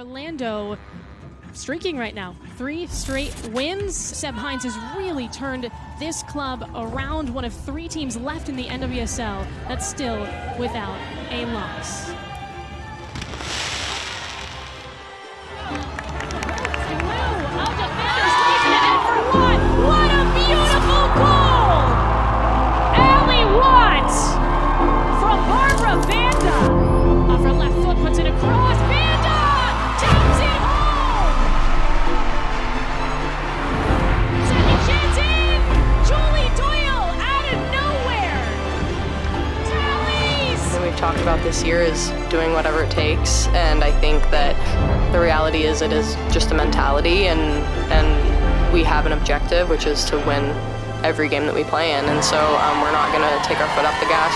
Orlando streaking right now. 3 straight wins. Seb Hines has really turned this club around, one of 3 teams left in the NWSL that's still without a loss. What a beautiful goal! Allie Watt from Barbara Vanda. Off her left foot, puts it across. Vanda taps it home! Second chance in! Julie Doyle out of nowhere! Tallies! What we've talked about this year is doing whatever it takes, and I think that the reality is it is just a mentality, and we have an objective, which is to win every game that we play in, and so we're not going to take our foot off the gas.